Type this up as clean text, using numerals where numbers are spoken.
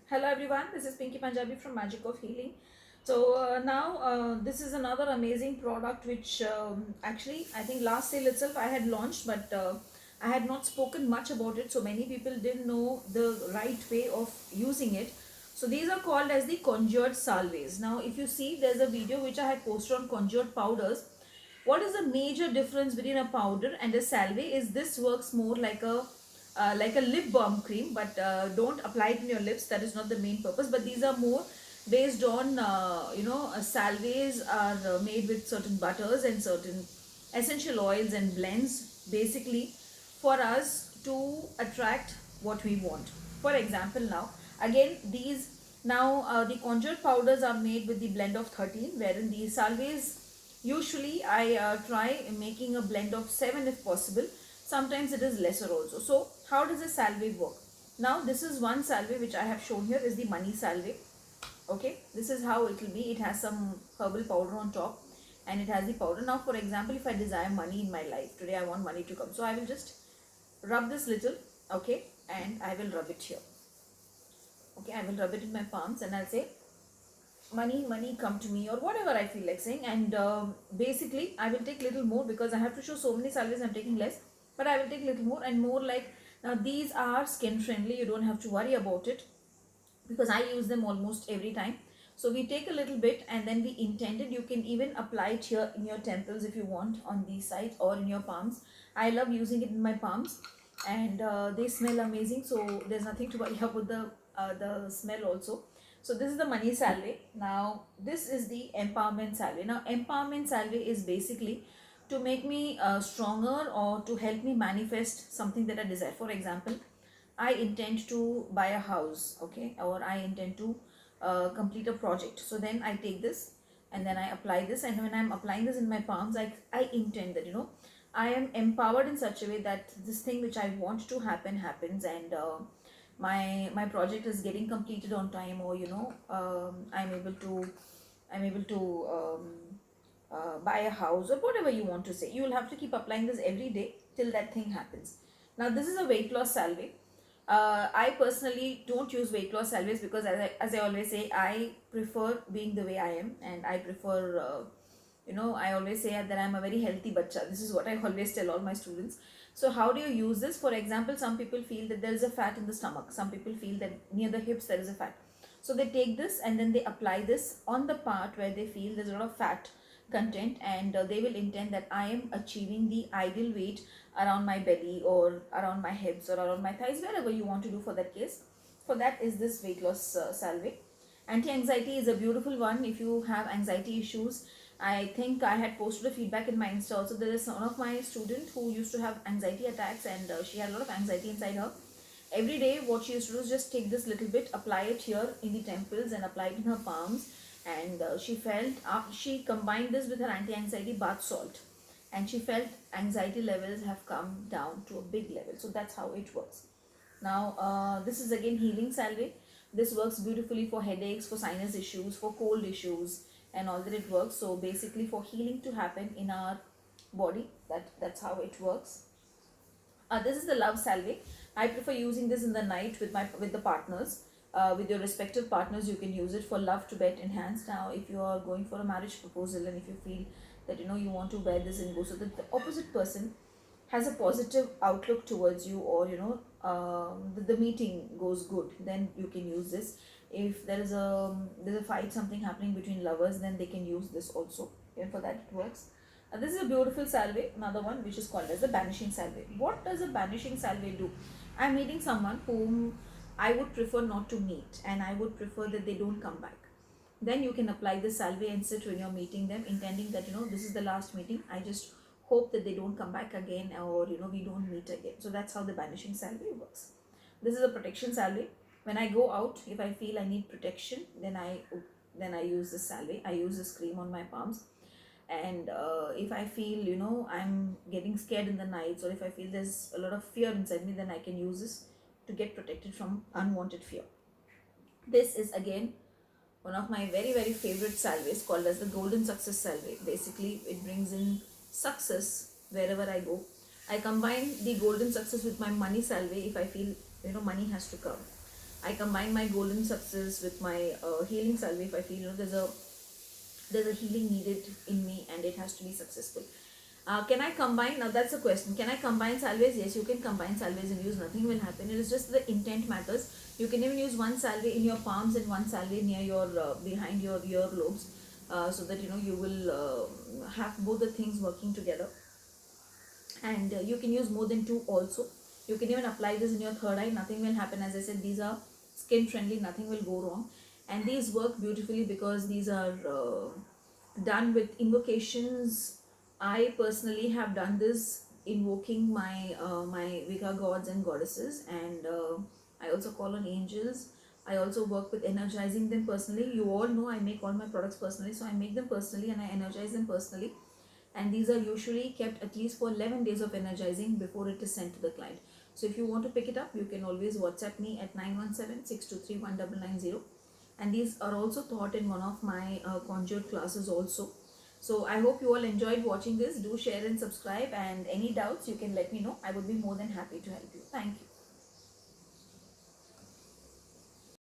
Hello everyone, this is Pinky Punjabi from Magic of Healing. So now this is another amazing product which actually I think last sale itself I had launched, but I had not spoken much about it, so many people didn't know the right way of using it. So these are called as the conjured salves. Now if you see, there's a video which I had posted on conjured powders. What is the major difference between a powder and a salve is this works more like a lip balm cream, but don't apply it in your lips. That is not the main purpose. But these are more based on salves are made with certain butters and certain essential oils and blends, basically for us to attract what we want. For example, now again the conjured powders are made with the blend of 13, wherein the salves usually I try making a blend of 7 if possible. Sometimes it is lesser also. So how does a salve work? Now this is one salve which I have shown here, is the money salve. Okay, this is how it will be. It has some herbal powder on top and it has the powder. Now for example, if I desire money in my life, today I want money to come, so I will just rub this little, okay, and I will rub it here. Okay, I will rub it in my palms and I'll say money, money come to me, or whatever I feel like saying. And basically I will take little more because I have to show so many salves. I'm taking less, but I will take little more and more. Like, now these are skin friendly, you don't have to worry about it because I use them almost every time. So we take a little bit and then we intended, you can even apply it here in your temples if you want, on these sides or in your palms. I love using it in my palms, and they smell amazing, so there's nothing to worry about the smell also. So this is the money salve. Now this is the empowerment salve. Now empowerment salve is basically to make me stronger, or to help me manifest something that I desire. For example, I intend to buy a house, okay, or I intend to complete a project. So then I take this and then I apply this, and when I'm applying this in my palms, I intend that, I am empowered in such a way that this thing which I want to happen happens, and my project is getting completed on time, or I'm able to buy a house, or whatever you want to say. You will have to keep applying this every day till that thing happens. Now this is a weight loss salve. I personally don't use weight loss salves because, as I always say, I prefer being the way I am, and I prefer, I always say that I'm a very healthy bacha. This is what I always tell all my students. So how do you use this? For example, some people feel that there is a fat in the stomach. Some people feel that near the hips there is a fat. So they take this and then they apply this on the part where they feel there's a lot of fat content, and they will intend that I am achieving the ideal weight around my belly or around my hips or around my thighs, wherever you want to do for that case. For that is this weight loss salve. Anti-anxiety is a beautiful one if you have anxiety issues. I think I had posted a feedback in my Insta also. There is one of my student who used to have anxiety attacks, and she had a lot of anxiety inside her. Every day what she used to do is just take this little bit, apply it here in the temples and apply it in her palms, and she felt, she combined this with her anti-anxiety bath salt, and she felt anxiety levels have come down to a big level. So that's how it works. Now this is again healing salve. This works beautifully for headaches, for sinus issues, for cold issues, and all that it works. So basically for healing to happen in our body, that's how it works. This is the love salve. I prefer using this in the night with the partners. With your respective partners, you can use it for love to get enhanced. Now if you are going for a marriage proposal, and if you feel that you want to wear this and go, so that the opposite person has a positive outlook towards you, or the meeting goes good, then you can use this. If there's a fight, something happening between lovers, then they can use this also. Even for that it works. This is a beautiful salve, another one which is called as the banishing salve. What does a banishing salve do? I'm meeting someone whom I would prefer not to meet, and I would prefer that they don't come back. Then you can apply the salve and sit when you're meeting them, intending that this is the last meeting. I just hope that they don't come back again, or we don't meet again. So that's how the banishing salve works. This is a protection salve. When I go out, if I feel I need protection, then I use this salve. I use this cream on my palms. And if I feel I'm getting scared in the nights, or if I feel there's a lot of fear inside me, then I can use this to get protected from unwanted fear. This is again one of my very very favorite salves, called as the golden success salve. Basically it brings in success wherever I go. I combine the golden success with my money salve if I feel money has to come. I combine my golden success with my healing salve if I feel there's a healing needed in me and it has to be successful. Can I combine? Now that's a question. Can I combine salves? Yes, you can combine salves and use. Nothing will happen. It is just the intent matters. You can even use one salve in your palms and one salve near your behind your earlobes, so that you will have both the things working together. And you can use more than two also. You can even apply this in your third eye. Nothing will happen. As I said, these are skin friendly. Nothing will go wrong, and these work beautifully because these are done with invocations. I personally have done this invoking my Vika gods and goddesses, and I also call on angels. I also work with energizing them personally. You all know I make all my products personally, so I make them personally and I energize them personally. And these are usually kept at least for 11 days of energizing before it is sent to the client. So if you want to pick it up, you can always WhatsApp me at 917-623-1990. And these are also taught in one of my conjured classes also. So I hope you all enjoyed watching this. Do share and subscribe, and any doubts you can let me know. I would be more than happy to help you. Thank you.